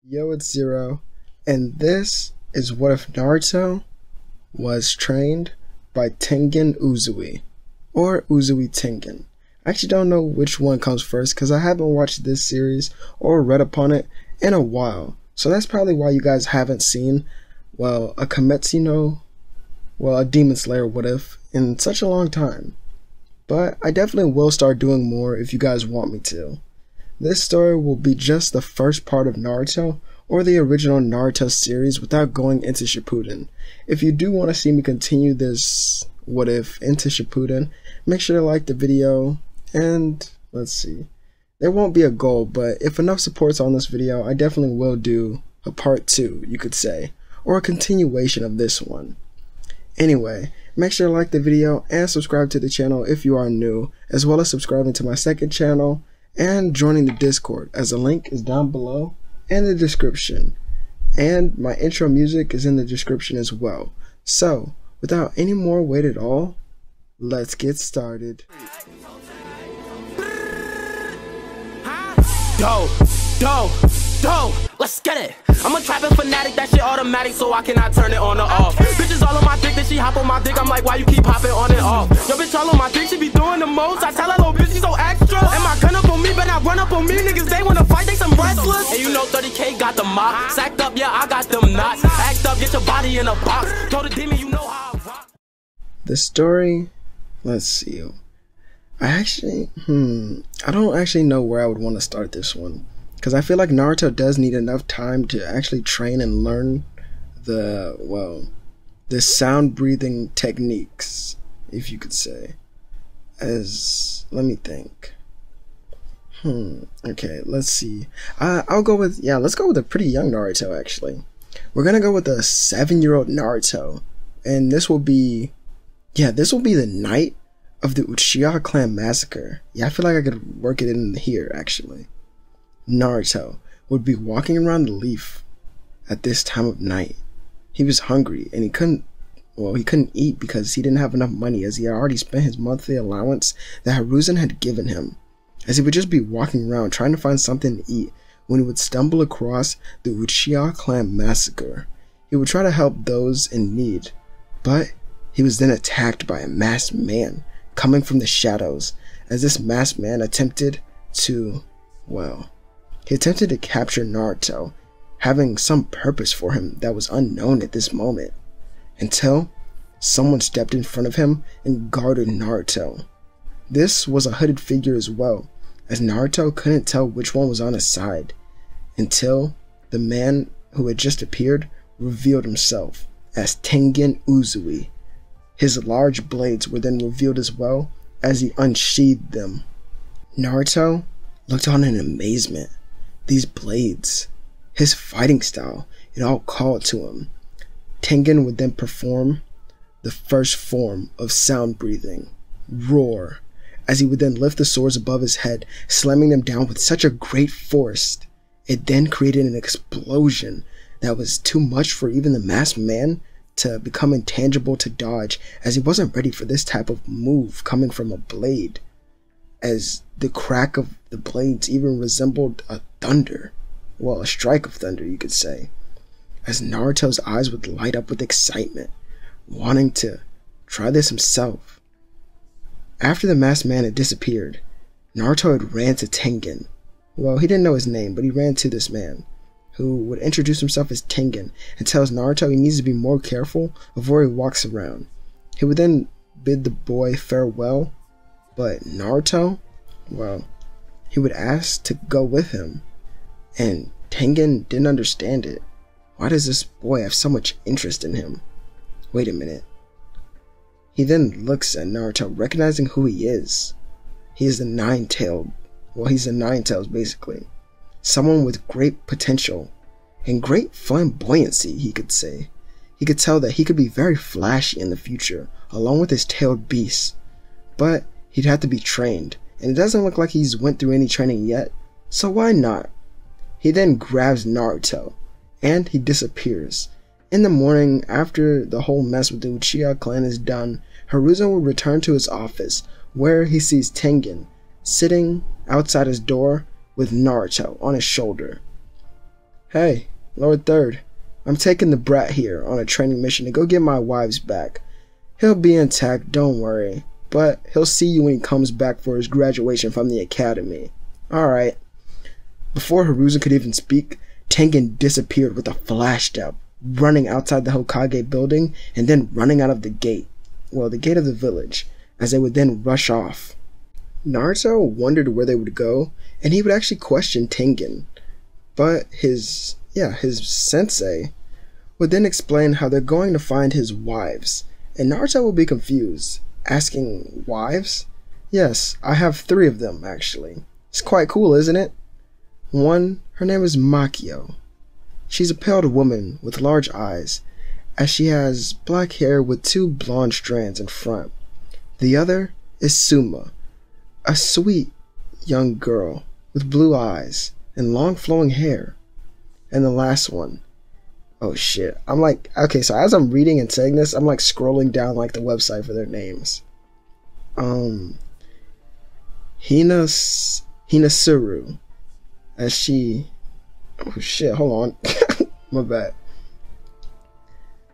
Yo, it's Zero, and this is what if Naruto was trained by Tengen Uzui, or Uzui Tengen. I actually don't know which one comes first because I haven't watched this series or read upon it in a while, so that's probably why you guys haven't seen, well, a Kimetsu no, well, a Demon Slayer what if in such a long time. But I definitely will start doing more if you guys want me to. This story will be just the first part of Naruto, or the original Naruto series, without going into Shippuden. If you do want to see me continue this what if into Shippuden, make sure to like the video, and let's see. There won't be a goal, but if enough support's on this video, I definitely will do a part 2, you could say, or a continuation of this one. Anyway, make sure to like the video and subscribe to the channel if you are new, as well as subscribing to my second channel and joining the Discord, as the link is down below in the description, and my intro music is in the description as well. So without any more wait at all, let's get started. Let's get it. I'm a trapping fanatic, that shit automatic, so I cannot turn it on or off. Bitches all on my dick, then she hop on my dick. I'm like, why you keep hopping on and off? Yo, bitch all on my dick, she be doing the most. I tell her, little bitch, she so extra. And my gun up on me, but not run up on me. Niggas, they wanna fight, they some wrestlers. And you know 30K got the mop. Sacked up, yeah, I got them knots. Act up, get your body in a box. Told the demon, you know how I rock. The story, let's see. I don't actually know where I would want to start this one, because I feel like Naruto does need enough time to actually train and learn the sound breathing techniques, if you could say. Let me think. Okay, let's see. I'll go with, let's go with a pretty young Naruto, actually. We're gonna go with a 7-year-old Naruto, and this will be the night of the Uchiha clan massacre. Yeah, I feel like I could work it in here, actually. Naruto would be walking around the leaf at this time of night. He was hungry and he couldn't eat because he didn't have enough money, as he had already spent his monthly allowance that Hiruzen had given him, as he would just be walking around trying to find something to eat when he would stumble across the Uchiha clan massacre. He would try to help those in need, but he was then attacked by a masked man coming from the shadows, as this masked man attempted to capture Naruto, having some purpose for him that was unknown at this moment, until someone stepped in front of him and guarded Naruto. This was a hooded figure as well, as Naruto couldn't tell which one was on his side, until the man who had just appeared revealed himself as Tengen Uzui. His large blades were then revealed as well as he unsheathed them. Naruto looked on in amazement. These blades, his fighting style, it all called to him. Tengen would then perform the first form of sound breathing, roar, as he would then lift the swords above his head, slamming them down with such a great force. It then created an explosion that was too much for even the masked man to become intangible to dodge, as he wasn't ready for this type of move coming from a blade, as the crack of the blades even resembled a strike of thunder, you could say, as Naruto's eyes would light up with excitement, wanting to try this himself. After the masked man had disappeared, Naruto had ran to Tengen. Well, he didn't know his name, but he ran to this man, who would introduce himself as Tengen and tells Naruto he needs to be more careful of where he walks around. He would then bid the boy farewell, but Naruto, he would ask to go with him, and Tengen didn't understand it. Why does this boy have so much interest in him? Wait a minute. He then looks at Naruto, recognizing who he is. He is the Nine-Tailed. Well, he's the Nine-Tails, basically. Someone with great potential and great flamboyancy, he could say. He could tell that he could be very flashy in the future, along with his tailed beasts. But he'd have to be trained, and it doesn't look like he's went through any training yet, so why not? He then grabs Naruto, and he disappears. In the morning, after the whole mess with the Uchiha clan is done, Hiruzen will return to his office, where he sees Tengen sitting outside his door with Naruto on his shoulder. Hey, Lord Third, I'm taking the brat here on a training mission to go get my wives back. He'll be intact, don't worry, but he'll see you when he comes back for his graduation from the academy. Alright. Before Hiruzen could even speak, Tengen disappeared with a flash step, running outside the Hokage building and then running out of the gate. Well, the gate of the village, as they would then rush off. Naruto wondered where they would go, and he would actually question Tengen. But his sensei would then explain how they're going to find his wives. And Naruto will be confused, asking, wives? Yes, I have 3 of them, actually. It's quite cool, isn't it? One, her name is Makio. She's a pale woman with large eyes, as she has black hair with 2 blonde strands in front. The other is Suma, a sweet young girl with blue eyes and long flowing hair. And the last one, oh shit, I'm like, okay, so as I'm reading and saying this, I'm like scrolling down like the website for their names. Hinasuru, as she, oh shit, hold on, my bad.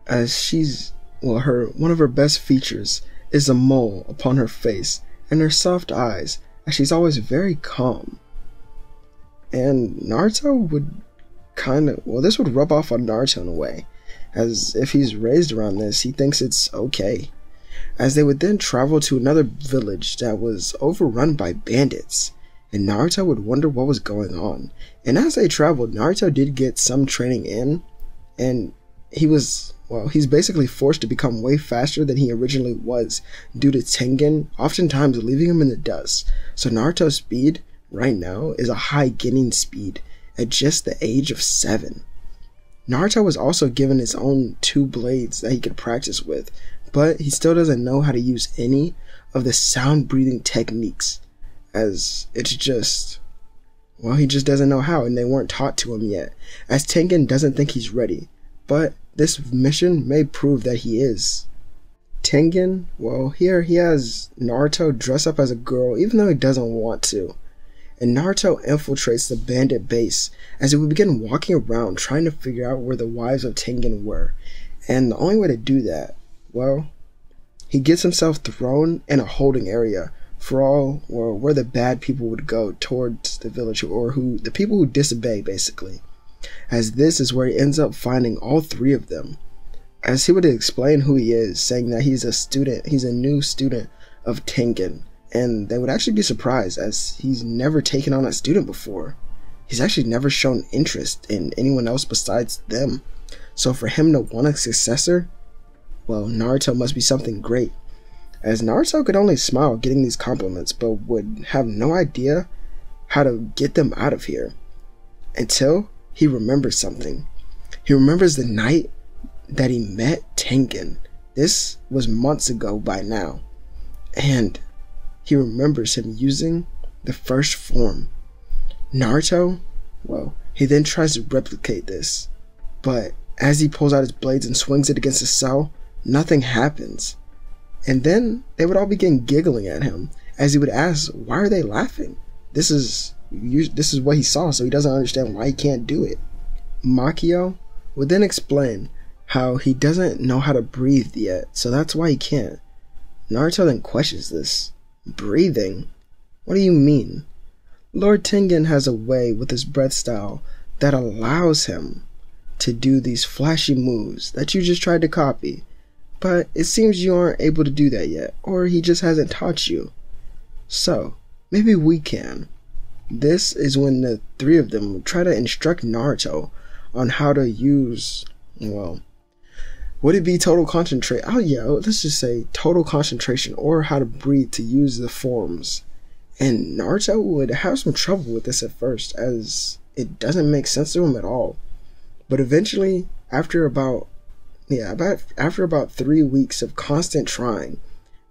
As she's, well, one of her best features is a mole upon her face and her soft eyes, as she's always very calm. And Naruto would this would rub off on Naruto in a way, as if he's raised around this, he thinks it's okay. As they would then travel to another village that was overrun by bandits, and Naruto would wonder what was going on. And as they traveled, Naruto did get some training in, and he's basically forced to become way faster than he originally was due to Tengen oftentimes leaving him in the dust. So Naruto's speed right now is a high getting speed at just the age of 7. Naruto was also given his own 2 blades that he could practice with, but he still doesn't know how to use any of the sound breathing techniques, as it's just, well, he just doesn't know how, and they weren't taught to him yet, as Tengen doesn't think he's ready, but this mission may prove that he is. Tengen, well, here he has Naruto dress up as a girl even though he doesn't want to. And Naruto infiltrates the bandit base as he would begin walking around trying to figure out where the wives of Tengen were. And the only way to do that, well, he gets himself thrown in a holding area for where the bad people would go towards the village, or the people who disobey, basically. As this is where he ends up finding all 3 of them. As he would explain who he is, saying that he's a new student of Tengen. And they would actually be surprised, as he's never taken on a student before. He's actually never shown interest in anyone else besides them. So for him to want a successor, well, Naruto must be something great. As Naruto could only smile getting these compliments, but would have no idea how to get them out of here. Until he remembers something. He remembers the night that he met Tengen. This was months ago by now. And he remembers him using the first form. Naruto, well, he then tries to replicate this, but as he pulls out his blades and swings it against the cell, nothing happens. And then they would all begin giggling at him, as he would ask, why are they laughing? This is what he saw, so he doesn't understand why he can't do it. Makio would then explain how he doesn't know how to breathe yet, so that's why he can't. Naruto then questions this. Breathing? What do you mean? Lord Tengen has a way with his breath style that allows him to do these flashy moves that you just tried to copy, but it seems you aren't able to do that yet, or he just hasn't taught you. So, maybe we can. This is when the 3 of them would try to instruct Naruto on how to use, well, would it be total concentration? Oh yeah, let's just say total concentration, or how to breathe to use the forms. And Naruto would have some trouble with this at first, as it doesn't make sense to him at all. But eventually, after about 3 weeks of constant trying,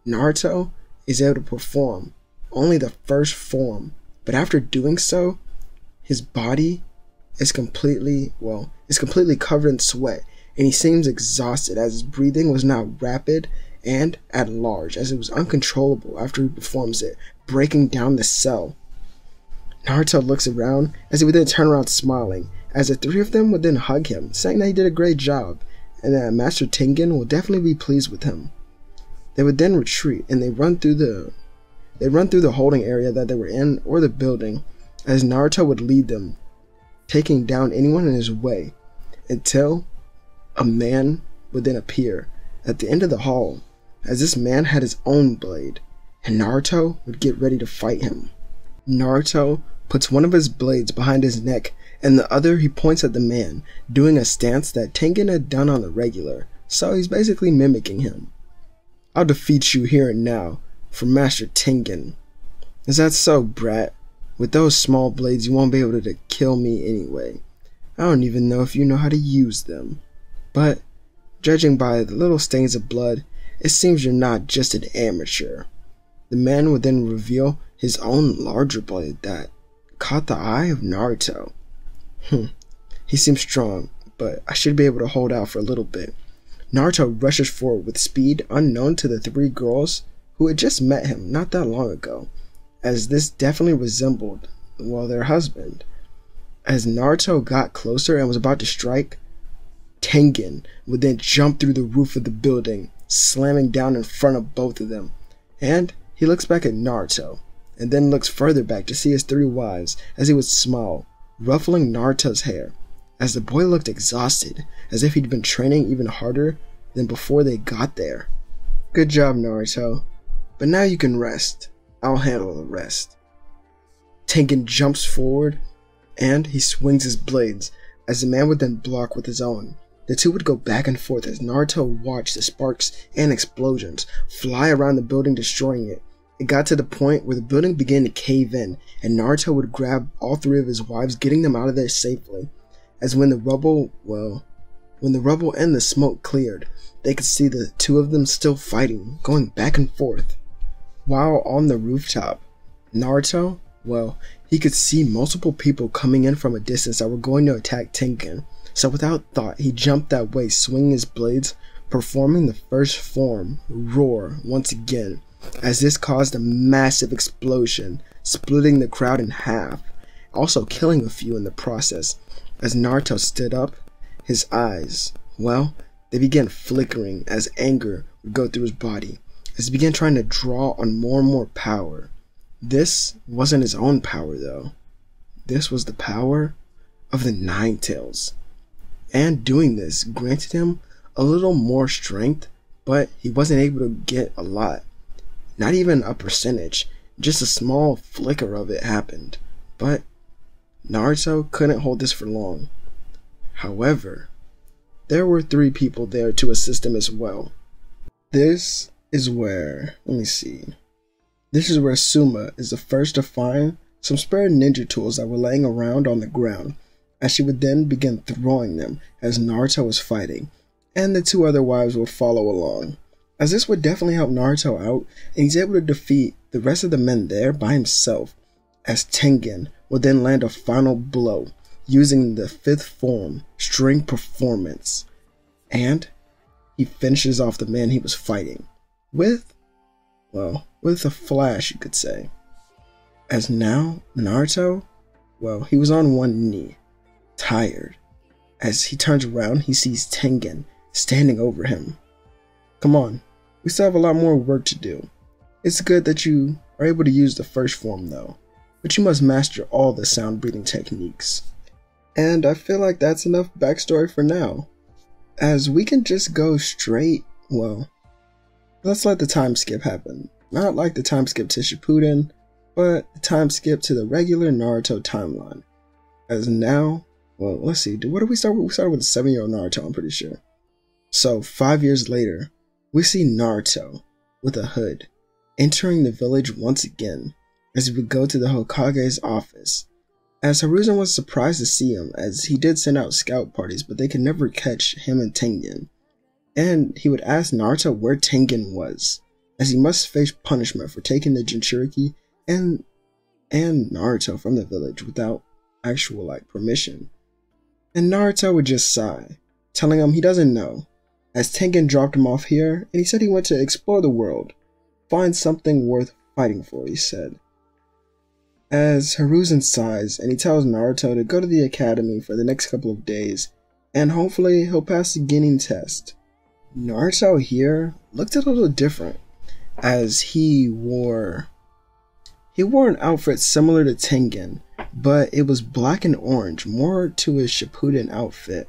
Naruto is able to perform only the first form. But after doing so, his body is completely covered in sweat. And he seems exhausted, as his breathing was now rapid and at large, as it was uncontrollable after he performs it, breaking down the cell. Naruto looks around, as he would then turn around smiling, as the three of them would then hug him, saying that he did a great job and that Master Tengen will definitely be pleased with him. They would then retreat and they run through the holding area that they were in or the building, as Naruto would lead them, taking down anyone in his way until a man would then appear at the end of the hall, as this man had his own blade and Naruto would get ready to fight him. Naruto puts one of his blades behind his neck and the other he points at the man, doing a stance that Tengen had done on the regular, so he's basically mimicking him. "I'll defeat you here and now for Master Tengen." "Is that so, brat? With those small blades you won't be able to kill me anyway. I don't even know if you know how to use them. But, judging by the little stains of blood, it seems you're not just an amateur." The man would then reveal his own larger blade that caught the eye of Naruto. He seems strong, but I should be able to hold out for a little bit. Naruto rushes forward with speed unknown to the three girls who had just met him not that long ago, as this definitely resembled, well, their husband. As Naruto got closer and was about to strike, Tengen would then jump through the roof of the building, slamming down in front of both of them. And he looks back at Naruto, and then looks further back to see his three wives as he would smile, ruffling Naruto's hair, as the boy looked exhausted, as if he'd been training even harder than before they got there. "Good job, Naruto. But now you can rest. I'll handle the rest." Tengen jumps forward, and he swings his blades, as the man would then block with his own. The two would go back and forth as Naruto watched the sparks and explosions fly around the building, destroying it. It got to the point where the building began to cave in, and Naruto would grab all three of his wives, getting them out of there safely. As when the rubble and the smoke cleared, they could see the two of them still fighting, going back and forth. While on the rooftop, Naruto, he could see multiple people coming in from a distance that were going to attack Tengen. So without thought, he jumped that way, swinging his blades, performing the first form, Roar, once again, as this caused a massive explosion, splitting the crowd in half, also killing a few in the process. As Naruto stood up, his eyes, they began flickering as anger would go through his body, as he began trying to draw on more and more power. This wasn't his own power though. This was the power of the Nine Tails. And doing this granted him a little more strength, but he wasn't able to get a lot. Not even a percentage, just a small flicker of it happened. But Naruto couldn't hold this for long. However, there were three people there to assist him as well. This is where Suma is the first to find some spare ninja tools that were laying around on the ground, as she would then begin throwing them as Naruto was fighting, and the two other wives would follow along, as this would definitely help Naruto out, and he's able to defeat the rest of the men there by himself, as Tengen would then land a final blow using the fifth form, String Performance, and he finishes off the man he was fighting with a flash, you could say. As now Naruto, he was on one knee, tired. As he turns around, he sees Tengen standing over him. "Come on, we still have a lot more work to do. It's good that you are able to use the first form though, but you must master all the sound breathing techniques." And I feel like that's enough backstory for now, as we can just go straight, let's let the time skip happen. Not like the time skip to Shippuden, but the time skip to the regular Naruto timeline. As now, let's see, what did we start with? We started with a 7-year-old Naruto, I'm pretty sure. So 5 years later, we see Naruto with a hood entering the village once again, as he would go to the Hokage's office. As Hiruzen was surprised to see him, as he did send out scout parties, but they could never catch him and Tengen. And he would ask Naruto where Tengen was, as he must face punishment for taking the Jinchuriki and Naruto from the village without actual permission. And Naruto would just sigh, telling him he doesn't know, as Tengen dropped him off here, and he said he went to explore the world, find something worth fighting for, he said. As Hiruzen sighs and he tells Naruto to go to the academy for the next couple of days, and hopefully he'll pass the Genin test. Naruto here looked a little different, as he wore an outfit similar to Tengen, but it was black and orange, more to his Shippuden outfit,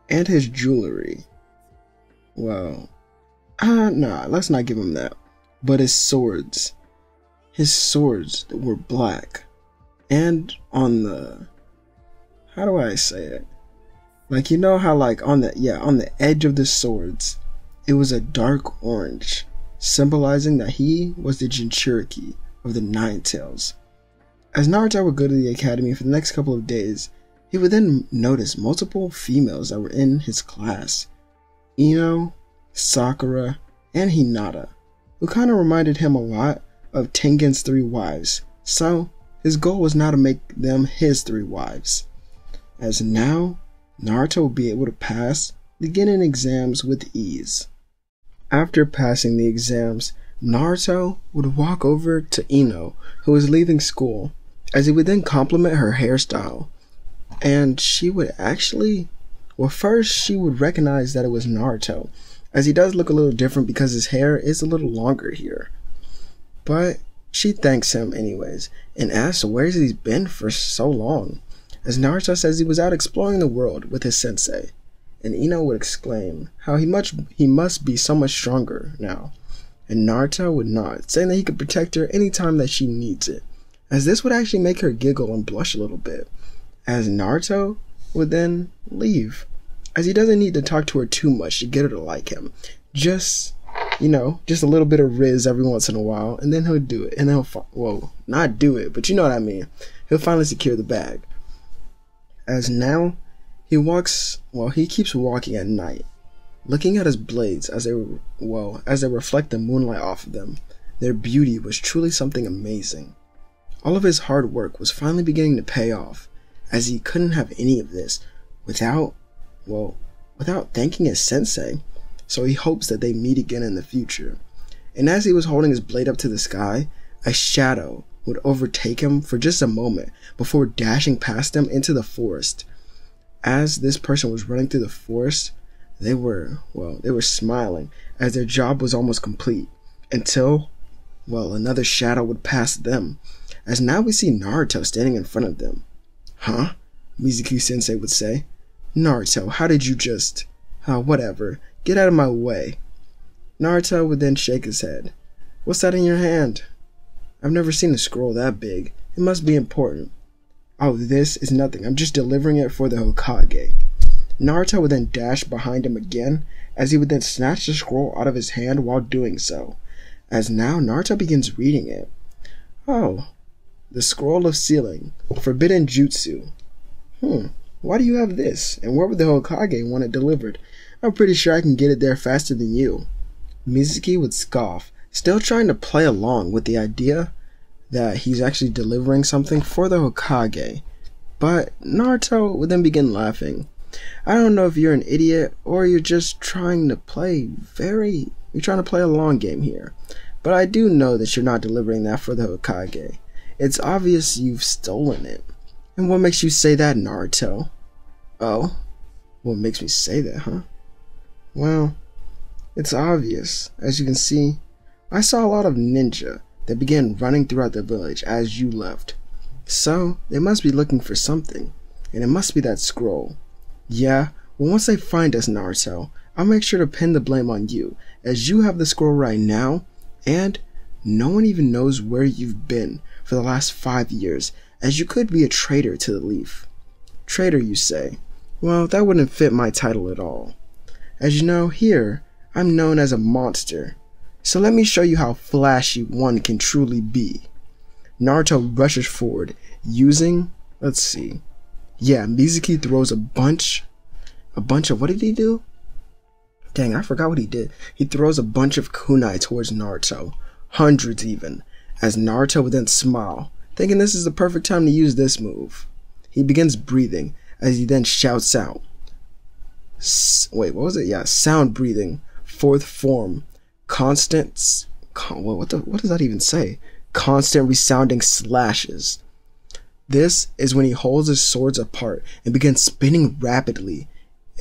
and his jewelry. Well, nah, let's not give him that. But his swords were black, and on the, how do I say it? Like, you know how like on the edge of the swords, it was a dark orange, symbolizing that he was the Jinchuriki of the Nine Tails. As Naruto would go to the academy for the next couple of days, he would then notice multiple females that were in his class. Ino, Sakura, and Hinata, who kind of reminded him a lot of Tengen's 3 wives, so his goal was now to make them his 3 wives. As now, Naruto would be able to pass the Genin exams with ease. After passing the exams, Naruto would walk over to Ino, who was leaving school, as he would then compliment her hairstyle. And she would actually, well, first she would recognize that it was Naruto, as he does look a little different because his hair is a little longer here. But she thanks him anyways, and asks where he's been for so long, as Naruto says he was out exploring the world with his sensei. And Ino would exclaim how he must be so much stronger now. And Naruto would nod, saying that he could protect her anytime that she needs it, as this would actually make her giggle and blush a little bit, as Naruto would then leave, as he doesn't need to talk to her too much to get her to like him. Just, you know, just a little bit of Riz every once in a while, and then he'll do it, and then well, not do it, but you know what I mean. He'll finally secure the bag. As now, he keeps walking at night, looking at his blades as they reflect the moonlight off of them. Their beauty was truly something amazing. All of his hard work was finally beginning to pay off, as he couldn't have any of this without thanking his sensei, so he hopes that they meet again in the future. And as he was holding his blade up to the sky, a shadow would overtake him for just a moment before dashing past him into the forest. As this person was running through the forest, they were smiling, as their job was almost complete, until, another shadow would pass them, as now we see Naruto standing in front of them. Huh? Mizuki-sensei would say. Naruto, how did you just... whatever. Get out of my way. Naruto would then shake his head. What's that in your hand? I've never seen a scroll that big. It must be important. Oh, this is nothing. I'm just delivering it for the Hokage. Naruto would then dash behind him again, as he would then snatch the scroll out of his hand while doing so. As now Naruto begins reading it. Oh, the Scroll of Sealing, Forbidden Jutsu. Why do you have this? And where would the Hokage want it delivered? I'm pretty sure I can get it there faster than you. Mizuki would scoff, still trying to play along with the idea that he's actually delivering something for the Hokage. But Naruto would then begin laughing. I don't know if you're an idiot or you're just trying to play a long game here. But I do know that you're not delivering that for the Hokage. It's obvious you've stolen it. And what makes you say that, Naruto? Oh? What makes me say that, huh? Well, it's obvious. As you can see, I saw a lot of ninja that began running throughout the village as you left. So, they must be looking for something, and it must be that scroll. Yeah, well, once they find us, Naruto, I'll make sure to pin the blame on you, as you have the scroll right now, and no one even knows where you've been for the last 5 years, as you could be a traitor to the leaf. Traitor, you say? Well, that wouldn't fit my title at all. As you know, here, I'm known as a monster. So let me show you how flashy one can truly be. Naruto rushes forward, using, Mizuki throws a bunch of, what did he do? Dang, I forgot what he did. He throws a bunch of kunai towards Naruto, hundreds even, as Naruto would then smile, thinking this is the perfect time to use this move. He begins breathing, as he then shouts out. Sound breathing, fourth form, what does that even say? Constant resounding slashes. This is when he holds his swords apart and begins spinning rapidly,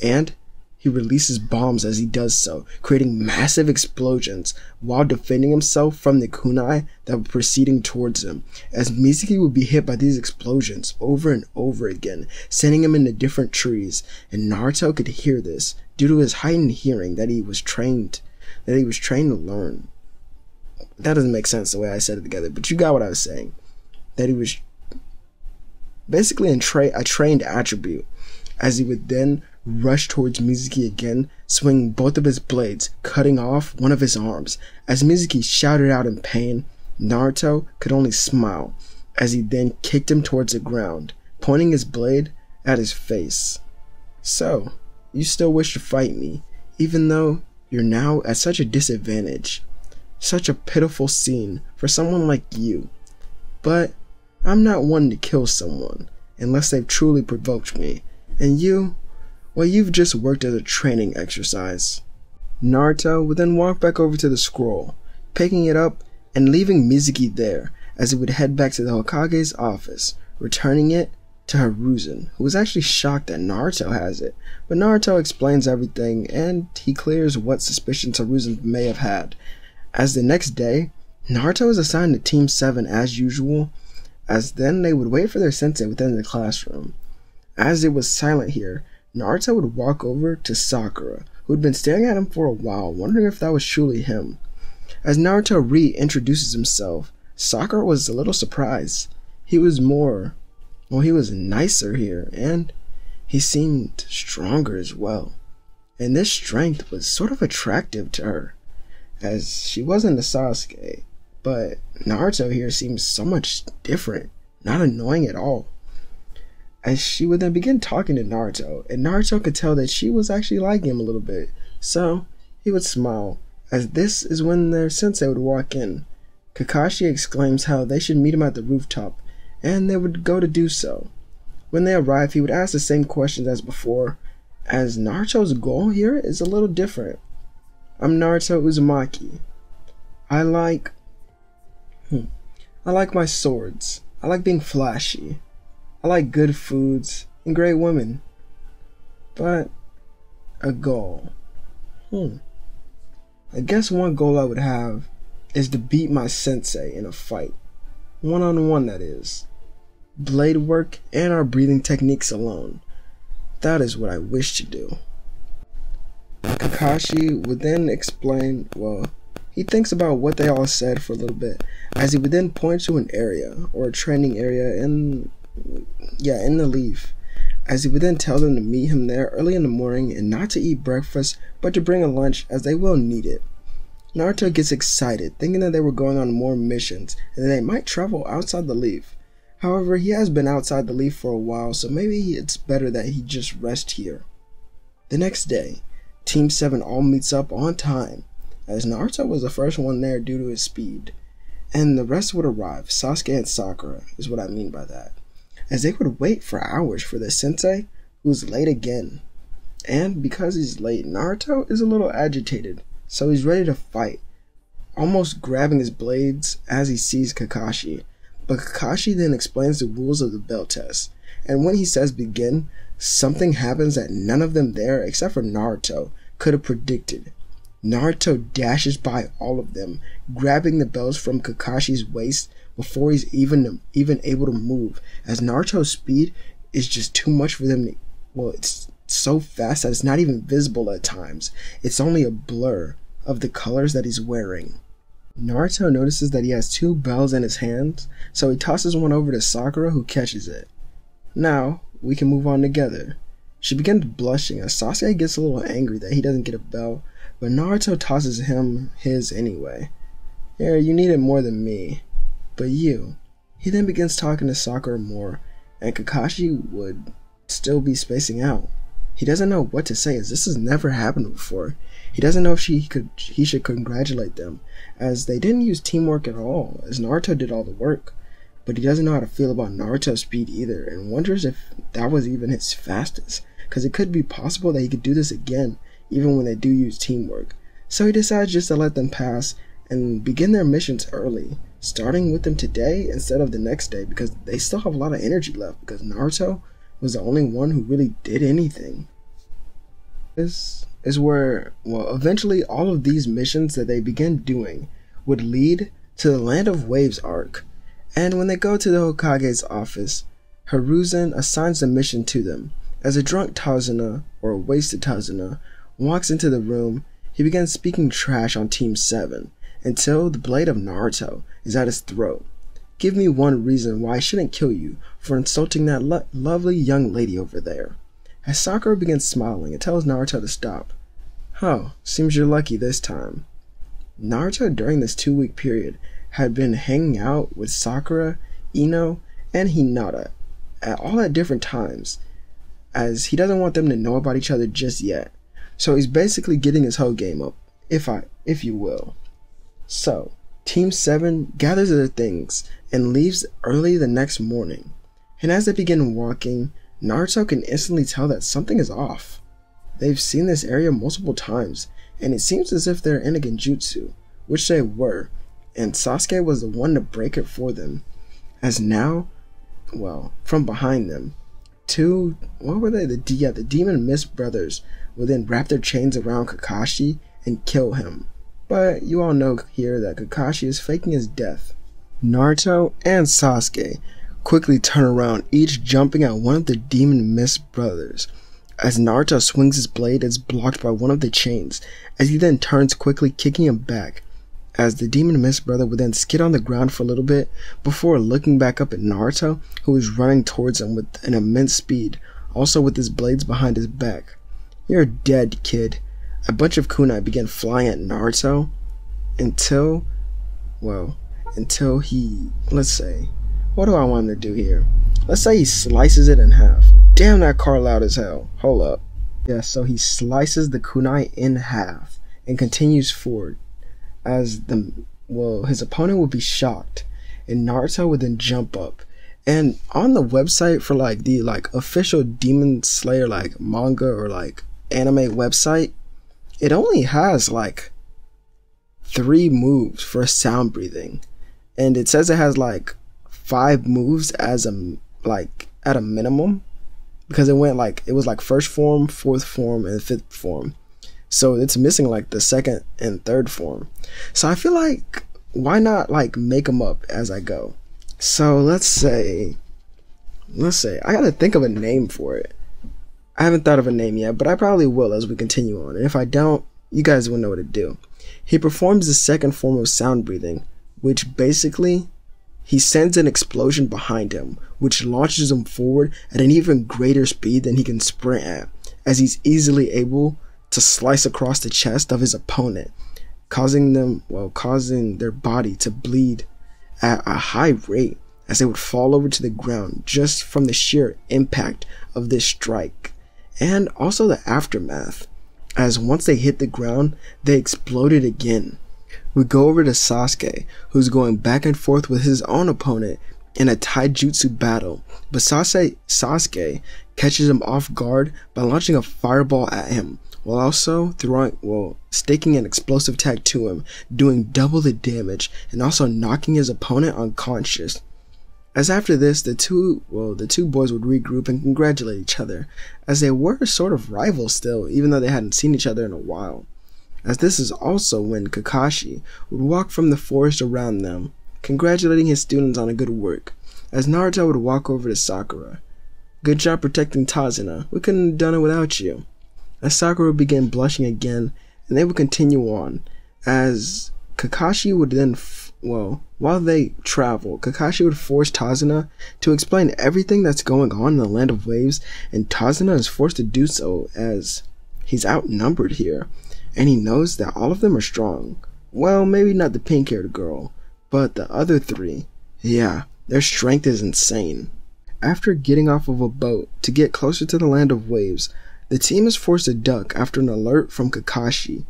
and he releases bombs as he does so, creating massive explosions while defending himself from the kunai that were proceeding towards him, as Mizuki would be hit by these explosions over and over again, sending him into different trees, and Naruto could hear this due to his heightened hearing that he was trained to learn. That doesn't make sense the way I said it together, but you got what I was saying. That he was basically a trained attribute, as he would then rush towards Mizuki again, swinging both of his blades, cutting off one of his arms. As Mizuki shouted out in pain, Naruto could only smile, as he then kicked him towards the ground, pointing his blade at his face. So, you still wish to fight me, even though you're now at such a disadvantage. Such a pitiful scene for someone like you. But I'm not one to kill someone unless they've truly provoked me. And you, well, you've just worked as a training exercise. Naruto would then walk back over to the scroll, picking it up and leaving Mizuki there as he would head back to the Hokage's office, returning it to Hiruzen, who was actually shocked that Naruto has it. But Naruto explains everything and he clears what suspicions Hiruzen may have had. As the next day, Naruto is assigned to Team 7 as usual, as then they would wait for their sensei within the classroom. As it was silent here, Naruto would walk over to Sakura, who had been staring at him for a while, wondering if that was truly him. As Naruto reintroduces himself, Sakura was a little surprised. He was nicer here, and he seemed stronger as well. And this strength was sort of attractive to her, as she wasn't a Sasuke. But Naruto here seems so much different, not annoying at all. As she would then begin talking to Naruto, and Naruto could tell that she was actually liking him a little bit, so he would smile, as this is when their sensei would walk in. Kakashi exclaims how they should meet him at the rooftop, and they would go to do so. When they arrive, he would ask the same questions as before, as Naruto's goal here is a little different. I'm Naruto Uzumaki. I like my swords. I like being flashy. I like good foods and great women. But a goal. I guess one goal I would have is to beat my sensei in a fight. One-on-one, that is. Blade work and our breathing techniques alone. That is what I wish to do. Kakashi would then explain, well, he thinks about what they all said for a little bit, as he would then point to an area, or a training area in the leaf, as he would then tell them to meet him there early in the morning and not to eat breakfast, but to bring a lunch as they will need it. Naruto gets excited, thinking that they were going on more missions and that they might travel outside the leaf. However, he has been outside the leaf for a while, so maybe it's better that he just rest here. The next day, Team 7 all meets up on time, as Naruto was the first one there due to his speed, and the rest would arrive. Sasuke and Sakura is what I mean by that, as they would wait for hours for the sensei, who's late again. And because he's late, Naruto is a little agitated, so he's ready to fight, almost grabbing his blades as he sees Kakashi. But Kakashi then explains the rules of the bell test, and when he says begin, something happens that none of them there, except for Naruto, could have predicted. Naruto dashes by all of them, grabbing the bells from Kakashi's waist before he's even able to move, as Naruto's speed is just too much for them to, it's so fast that it's not even visible at times. It's only a blur of the colors that he's wearing. Naruto notices that he has 2 bells in his hands, so he tosses one over to Sakura, who catches it. Now, we can move on together. She begins blushing as Sasuke gets a little angry that he doesn't get a bell, but Naruto tosses him his anyway. Here, you need it more than me. But you. He then begins talking to Sakura more, and Kakashi would still be spacing out. He doesn't know what to say, as this has never happened before. He doesn't know if he should congratulate them, as they didn't use teamwork at all, as Naruto did all the work. But he doesn't know how to feel about Naruto's speed either, and wonders if that was even his fastest, because it could be possible that he could do this again, even when they do use teamwork. So he decides just to let them pass, and begin their missions early, starting with them today instead of the next day because they still have a lot of energy left because Naruto was the only one who really did anything. This is where, well, eventually all of these missions that they begin doing would lead to the Land of Waves arc. And when they go to the Hokage's office, Hiruzen assigns the mission to them. As a drunk Tazuna, or a wasted Tazuna, walks into the room, he begins speaking trash on Team 7 until the blade of Naruto is at his throat. Give me one reason why I shouldn't kill you for insulting that lovely young lady over there. As Sakura begins smiling and tells Naruto to stop. Oh, seems you're lucky this time. Naruto during this 2-week period had been hanging out with Sakura, Ino, and Hinata all at different times, as he doesn't want them to know about each other just yet. So he's basically getting his whole game up, if you will. So, Team 7 gathers their things and leaves early the next morning. And as they begin walking, Naruto can instantly tell that something is off. They've seen this area multiple times, and it seems as if they're in a genjutsu, which they were, and Sasuke was the one to break it for them. As now, well, from behind them, what were they? The Demon Mist brothers will then wrap their chains around Kakashi and kill him. But you all know here that Kakashi is faking his death. Naruto and Sasuke quickly turn around, each jumping at one of the Demon Mist brothers. As Naruto swings his blade, it's blocked by one of the chains, as he then turns quickly, kicking him back. As the Demon Mist brother would then skid on the ground for a little bit before looking back up at Naruto, who is running towards him with an immense speed, also with his blades behind his back. You're dead, kid. A bunch of kunai began flying at Naruto until he, let's say, what do I want him to do here? Let's say he slices it in half. Damn, that car loud as hell. Hold up. Yeah, so he slices the kunai in half and continues forward. As his opponent would be shocked, and Naruto would then jump up. And on the website for the official Demon Slayer manga or anime website, it only has 3 moves for sound breathing, and it says it has 5 moves as at a minimum, because it went it was first form, fourth form, and fifth form. So it's missing the second and third form. So I feel why not make them up as I go? So let's say I gotta think of a name for it. I haven't thought of a name yet, but I probably will as we continue on. And if I don't, you guys will know what to do. He performs the second form of sound breathing, which basically he sends an explosion behind him, which launches him forward at an even greater speed than he can sprint at, as he's easily able to slice across the chest of his opponent, causing their body to bleed at a high rate as they would fall over to the ground just from the sheer impact of this strike. And also the aftermath, as once they hit the ground, they exploded again. We go over to Sasuke, who's going back and forth with his own opponent in a taijutsu battle, but Sasuke catches him off guard by launching a fireball at him, while also staking an explosive tag to him, doing double the damage and also knocking his opponent unconscious. As after this, the two boys would regroup and congratulate each other, as they were sort of rivals still, even though they hadn't seen each other in a while. As this is also when Kakashi would walk from the forest around them, congratulating his students on a good work, as Naruto would walk over to Sakura. Good job protecting Tazuna, we couldn't have done it without you. As Sakura began blushing again, and they would continue on, as Kakashi would then, while they travel, Kakashi would force Tazuna to explain everything that's going on in the Land of Waves, and Tazuna is forced to do so as he's outnumbered here, and he knows that all of them are strong. Well, maybe not the pink-haired girl, but the other 3, yeah, their strength is insane. After getting off of a boat to get closer to the Land of Waves, the team is forced to duck after an alert from Kakashi,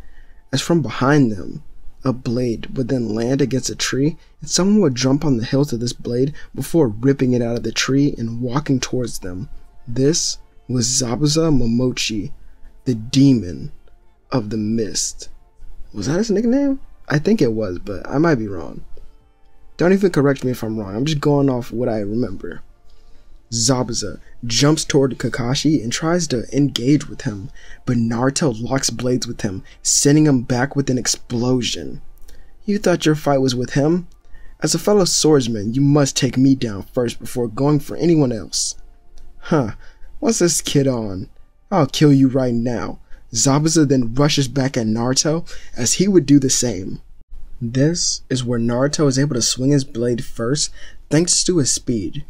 as from behind them, a blade would then land against a tree, and someone would jump on the hilt of this blade before ripping it out of the tree and walking towards them. This was Zabuza Momochi, the Demon of the Mist. Was that his nickname? I think it was, but I might be wrong. Don't even correct me if I'm wrong. I'm just going off what I remember. Zabuza jumps toward Kakashi and tries to engage with him, but Naruto locks blades with him, sending him back with an explosion. You thought your fight was with him? As a fellow swordsman, you must take me down first before going for anyone else. Huh, what's this kid on? I'll kill you right now. Zabuza then rushes back at Naruto as he would do the same. This is where Naruto is able to swing his blade first thanks to his speed,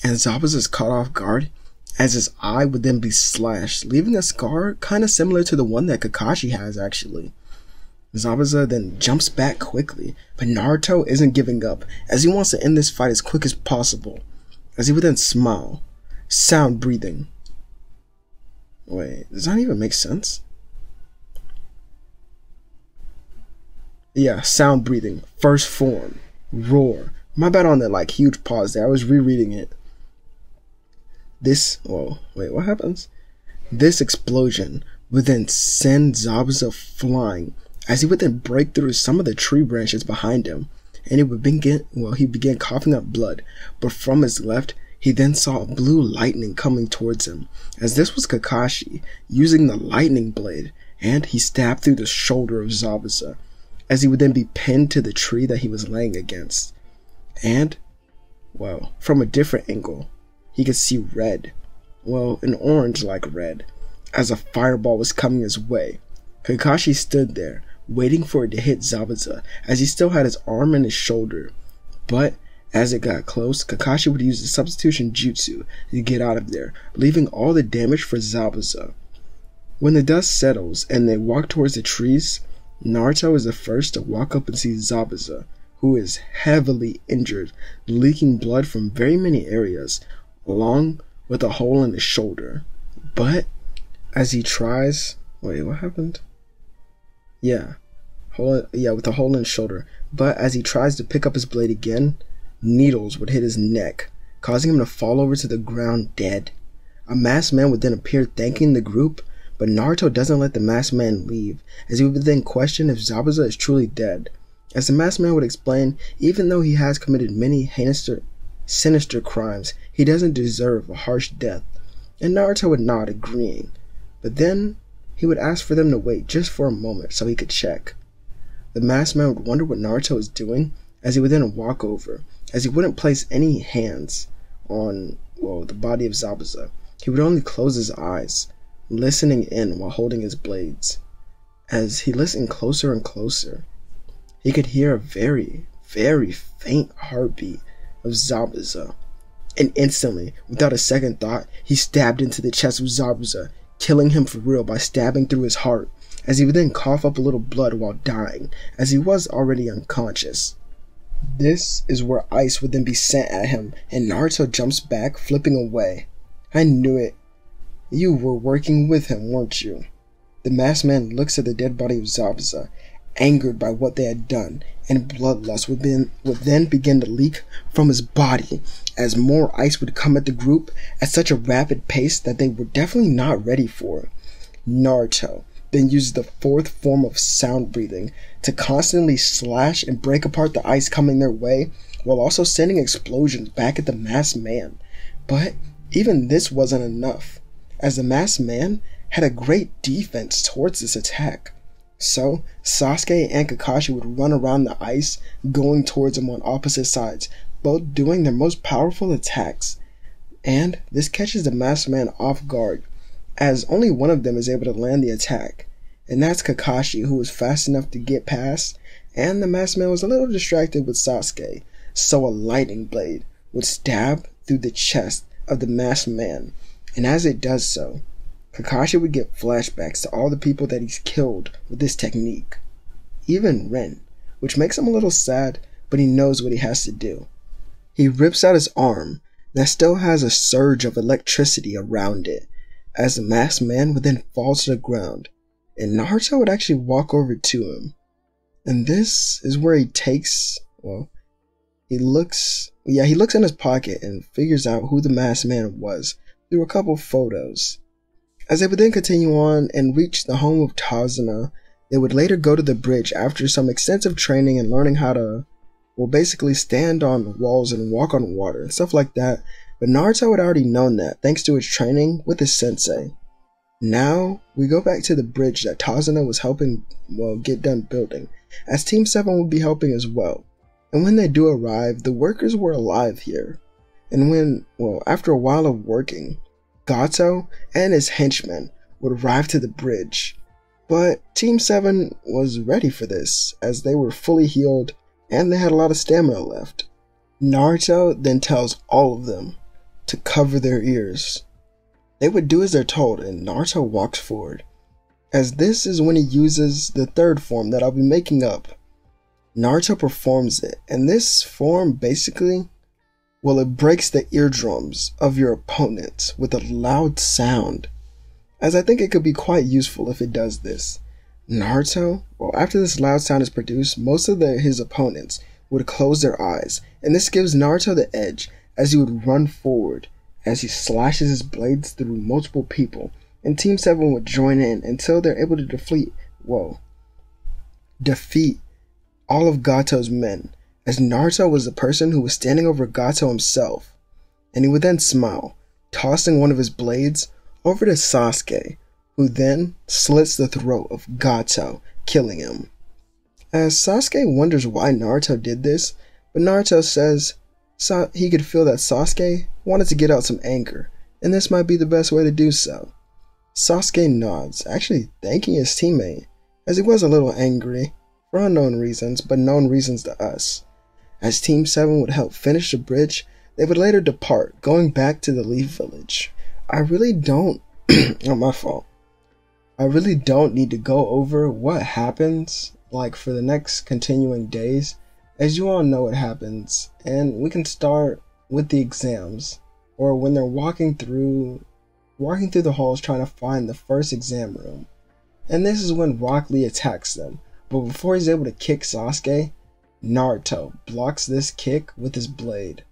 and Zabuza is caught off guard as his eye would then be slashed, leaving a scar kinda similar to the one that Kakashi has actually. Zabuza then jumps back quickly, but Naruto isn't giving up as he wants to end this fight as quick as possible, as he would then smile. Sound breathing. Wait, does that even make sense? Yeah, sound breathing. First form. Roar. My bad on that like huge pause there. I was rereading it. Wait, what happens? This explosion would then send Zabuza flying as he would then break through some of the tree branches behind him, and he began coughing up blood, but from his left, he then saw blue lightning coming towards him, as this was Kakashi using the lightning blade, and he stabbed through the shoulder of Zabuza, as he would then be pinned to the tree that he was laying against. And, well, from a different angle, he could see red, an orange like red, as a fireball was coming his way. Kakashi stood there, waiting for it to hit Zabuza, as he still had his arm and his shoulder. But as it got close, Kakashi would use the substitution jutsu to get out of there, leaving all the damage for Zabuza. When the dust settles and they walk towards the trees, Naruto is the first to walk up and see Zabuza, who is heavily injured, leaking blood from very many areas, along with a hole in his shoulder. But as he tries... Wait, what happened? With a hole in his shoulder. But as he tries to pick up his blade again, needles would hit his neck, causing him to fall over to the ground dead. A masked man would then appear thanking the group, but Naruto doesn't let the masked man leave, as he would then question if Zabuza is truly dead. As the masked man would explain, even though he has committed many sinister crimes, he doesn't deserve a harsh death, and Naruto would nod, agreeing. But then he would ask for them to wait just for a moment so he could check. The masked man would wonder what Naruto was doing, as he would then walk over, as he wouldn't place any hands on, the body of Zabuza. He would only close his eyes, listening in while holding his blades. As he listened closer and closer, he could hear a very, very faint heartbeat of Zabuza. And instantly, without a second thought, he stabbed into the chest of Zabuza, killing him for real by stabbing through his heart, as he would then cough up a little blood while dying, as he was already unconscious. This is where ice would then be sent at him, and Naruto jumps back, flipping away. I knew it. You were working with him, weren't you? The masked man looks at the dead body of Zabuza, angered by what they had done, and bloodlust would then begin to leak from his body, as more ice would come at the group at such a rapid pace that they were definitely not ready for. Naruto then uses the fourth form of sound breathing to constantly slash and break apart the ice coming their way, while also sending explosions back at the masked man. But even this wasn't enough, as the masked man had a great defense towards this attack. So Sasuke and Kakashi would run around the ice, going towards him on opposite sides, both doing their most powerful attacks. And this catches the masked man off guard, as only one of them is able to land the attack, and that's Kakashi, who was fast enough to get past, and the masked man was a little distracted with Sasuke, so a lightning blade would stab through the chest of the masked man, and as it does so, Kakashi would get flashbacks to all the people that he's killed with this technique, even Ren, which makes him a little sad, but he knows what he has to do. He rips out his arm that still has a surge of electricity around it, as the masked man would then fall to the ground, and Naruto would actually walk over to him. And this is where he looks in his pocket and figures out who the masked man was through a couple photos. As they would then continue on and reach the home of Tazuna, They would later go to the bridge after some extensive training and learning how to, well, basically stand on walls and walk on water and stuff like that. But Naruto had already known that thanks to his training with his sensei. Now, we go back to the bridge that Tazuna was helping, well, get done building, as Team 7 would be helping as well. And when they do arrive, the workers were alive here. And when, well, after a while of working, Gato and his henchmen would arrive to the bridge. But Team 7 was ready for this, as they were fully healed and they had a lot of stamina left. Naruto then tells all of them to cover their ears. They would do as they're told, and Naruto walks forward, as this is when he uses the third form that I'll be making up. Naruto performs it, and this form basically, well, it breaks the eardrums of your opponents with a loud sound, as I think it could be quite useful if it does this. Naruto, well, after this loud sound is produced, most of his opponents would close their eyes, and this gives Naruto the edge as he would run forward as he slashes his blades through multiple people, and Team 7 would join in until they're able to defeat all of Gato's men, as Naruto was the person who was standing over Gato himself, and he would then smile, tossing one of his blades over to Sasuke, who then slits the throat of Gato, killing him. As Sasuke wonders why Naruto did this, but Naruto says he could feel that Sasuke wanted to get out some anger, and this might be the best way to do so. Sasuke nods, actually thanking his teammate, as he was a little angry, for unknown reasons, but known reasons to us. As Team 7 would help finish the bridge, they would later depart, going back to the Leaf Village. I really don't, not my fault, I really don't need to go over what happens, like, for the next continuing days, as you all know what happens, and we can start with the exams, or when they're walking through the halls trying to find the first exam room. And this is when Rock Lee attacks them, but before he's able to kick Sasuke, Naruto blocks this kick with his blade.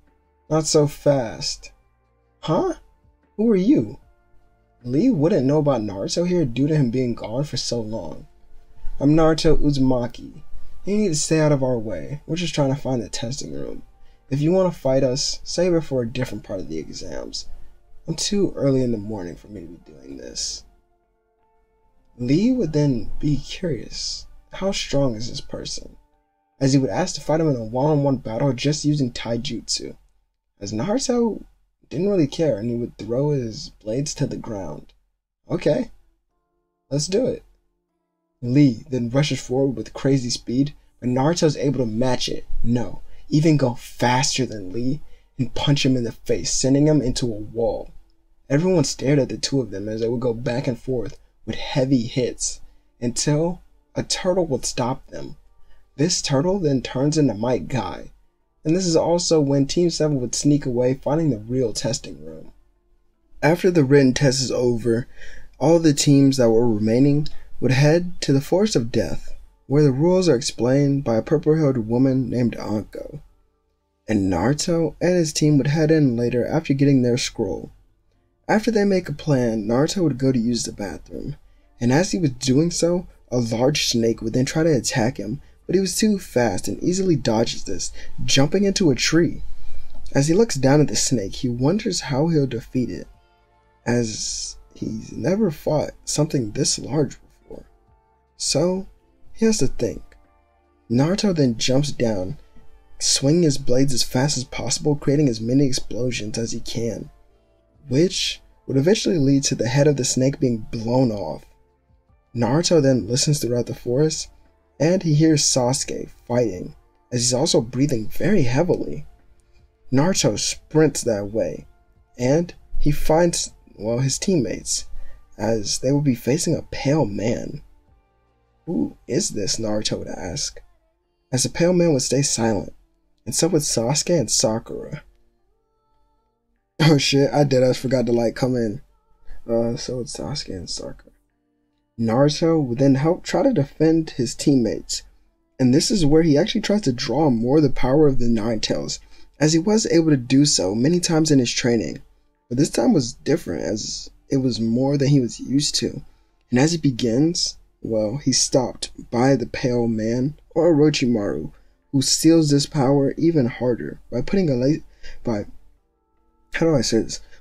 Not so fast. Huh? Who are you? Lee wouldn't know about Naruto here due to him being gone for so long. I'm Naruto Uzumaki. You need to stay out of our way. We're just trying to find the testing room. If you want to fight us, save it for a different part of the exams. I'm too early in the morning for me to be doing this. Lee would then be curious. How strong is this person? As he would ask to fight him in a one-on-one battle just using taijutsu. As Naruto didn't really care and he would throw his blades to the ground. Okay, let's do it. Lee then rushes forward with crazy speed, but Naruto's able to match it. No, even go faster than Lee and punch him in the face, sending him into a wall. Everyone stared at the two of them as they would go back and forth with heavy hits until a turtle would stop them. This turtle then turns into Might Guy, and this is also when Team 7 would sneak away, finding the real testing room. After the written test is over, all the teams that were remaining would head to the Forest of Death, where the rules are explained by a purple-haired woman named Anko. And Naruto and his team would head in later after getting their scroll. After they make a plan, Naruto would go to use the bathroom, and as he was doing so, a large snake would then try to attack him, but he was too fast and easily dodges this, jumping into a tree. As he looks down at the snake, he wonders how he'll defeat it, as he's never fought something this large before. So, he has to think. Naruto then jumps down, swinging his blades as fast as possible, creating as many explosions as he can, which would eventually lead to the head of the snake being blown off. Naruto then listens throughout the forest, and he hears Sasuke fighting, as he's also breathing very heavily. Naruto sprints that way, and he finds, well, his teammates, as they will be facing a pale man. Who is this? Naruto would ask, as the pale man would stay silent, and so would Sasuke and Sakura. Oh shit, I forgot to come in. So would Sasuke and Sakura. Naruto would then help try to defend his teammates, and this is where he actually tries to draw more of the power of the Nine Tails, as he was able to do so many times in his training, but this time was different as it was more than he was used to. And as he begins, well, he's stopped by the Pale Man, or Orochimaru, who seals this power even harder by putting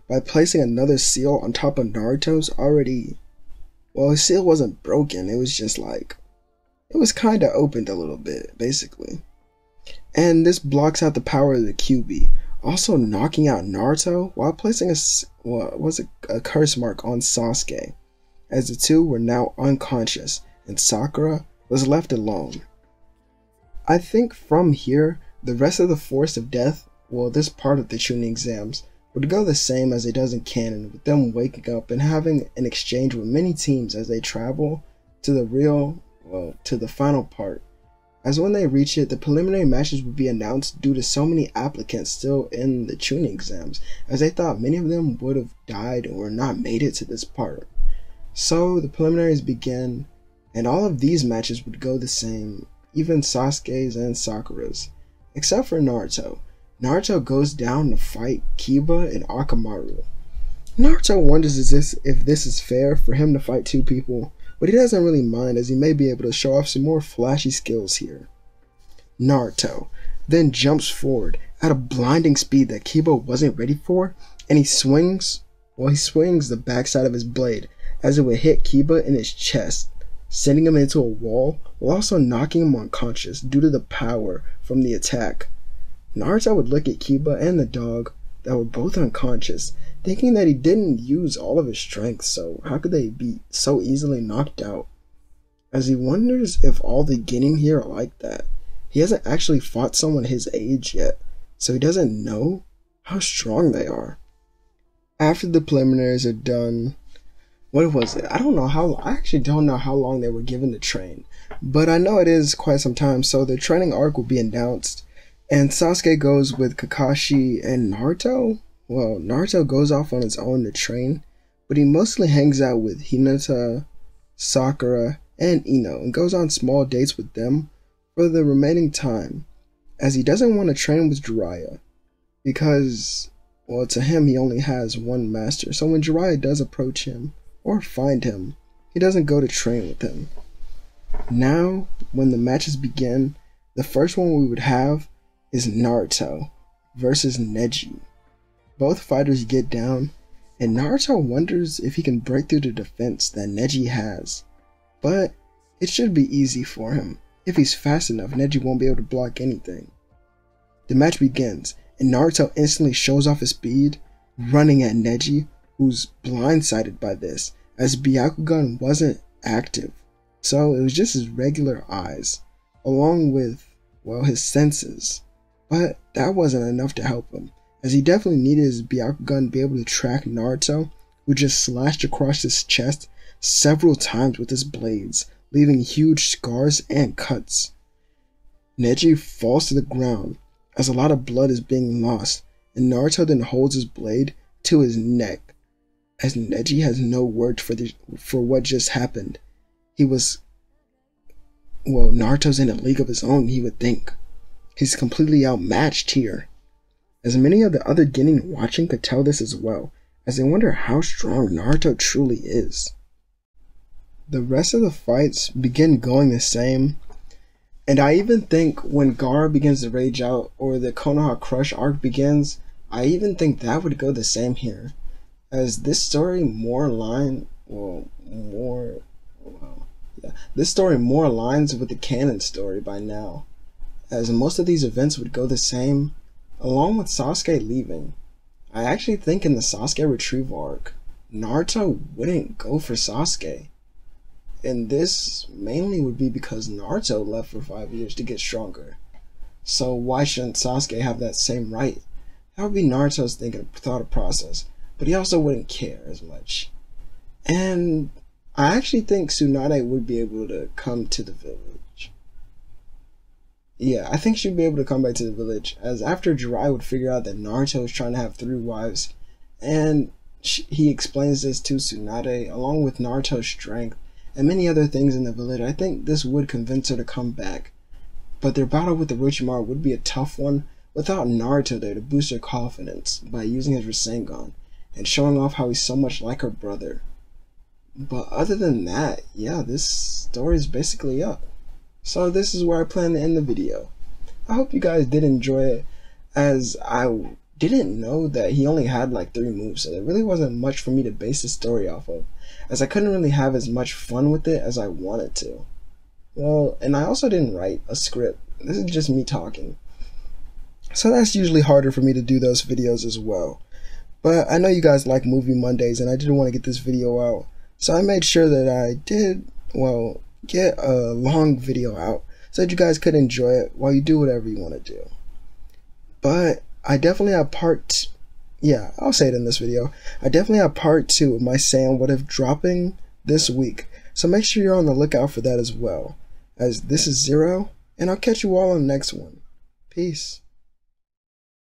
by placing another seal on top of Naruto's already. Well, his seal wasn't broken, it was just like, it was kind of opened a little bit, basically. And this blocks out the power of the QB, also knocking out Naruto while placing a curse mark on Sasuke, as the two were now unconscious and Sakura was left alone. I think from here, the rest of the Forest of Death, well, this part of the Chunin exams, would go the same as it does in canon, with them waking up and having an exchange with many teams as they travel to the final part. As when they reach it, the preliminary matches would be announced due to so many applicants still in the Chunin exams, as they thought many of them would have died or not made it to this part. So the preliminaries begin, and all of these matches would go the same, even Sasuke's and Sakura's, except for Naruto. Naruto goes down to fight Kiba and Akamaru. Naruto wonders if this is fair for him to fight two people, but he doesn't really mind, as he may be able to show off some more flashy skills here. Naruto then jumps forward at a blinding speed that Kiba wasn't ready for, and he swings the backside of his blade as it would hit Kiba in his chest, sending him into a wall while also knocking him unconscious due to the power from the attack. Naruto would look at Kiba and the dog that were both unconscious, thinking that he didn't use all of his strength, so how could they be so easily knocked out? As he wonders if all the Genin here are like that. He hasn't actually fought someone his age yet, so he doesn't know how strong they are. After the preliminaries are done, what was it? I actually don't know how long they were given to train, but I know it is quite some time, so the training arc will be announced, and Sasuke goes with Kakashi and Naruto. Well, Naruto goes off on his own to train, but he mostly hangs out with Hinata, Sakura, and Ino, and goes on small dates with them for the remaining time, as he doesn't want to train with Jiraiya, because, well, to him he only has one master, so when Jiraiya does approach him, or find him, he doesn't go to train with him. Now, when the matches begin, the first one we would have is Naruto versus Neji. Both fighters get down, and Naruto wonders if he can break through the defense that Neji has. But it should be easy for him. If he's fast enough, Neji won't be able to block anything. The match begins, and Naruto instantly shows off his speed, running at Neji, who's blindsided by this, as Byakugan wasn't active. So it was just his regular eyes, along with, well, his senses. But that wasn't enough to help him, as he definitely needed his Byakugan to be able to track Naruto, who just slashed across his chest several times with his blades, leaving huge scars and cuts. Neji falls to the ground, as a lot of blood is being lost, and Naruto then holds his blade to his neck, as Neji has no words for what just happened. Naruto's in a league of his own, he would think. He's completely outmatched here, as many of the other Genin watching could tell this as well, as they wonder how strong Naruto truly is. The rest of the fights begin going the same, and I even think when Gaara begins to rage out, or the Konoha Crush arc begins, I even think that would go the same here, as this story more aligns with the canon story by now, as most of these events would go the same, along with Sasuke leaving. I actually think in the Sasuke retrieval arc, Naruto wouldn't go for Sasuke, and this mainly would be because Naruto left for 5 years to get stronger. So why shouldn't Sasuke have that same right? That would be Naruto's thought process, but he also wouldn't care as much. And I actually think Tsunade would be able to come to the village. Yeah, I think she'd be able to come back to the village, as after Jiraiya would figure out that Naruto is trying to have 3 wives, and he explains this to Tsunade, along with Naruto's strength, and many other things in the village. I think this would convince her to come back. But their battle with Orochimaru would be a tough one without Naruto there to boost her confidence by using his Rasengan and showing off how he's so much like her brother. But other than that, yeah, this story is basically up. So this is where I plan to end the video. I hope you guys did enjoy it, as I didn't know that he only had like 3 moves, so there really wasn't much for me to base the story off of, as I couldn't really have as much fun with it as I wanted to. Well, and I also didn't write a script. This is just me talking. So that's usually harder for me to do those videos as well. But I know you guys like Movie Mondays, and I did want to get this video out. So I made sure that I did, well, get a long video out so that you guys could enjoy it while you do whatever you want to do. But I definitely have yeah, I'll say it in this video. I definitely have part 2 of my Saying What If dropping this week. So make sure you're on the lookout for that as well. As this is Zero, and I'll catch you all on the next one. Peace.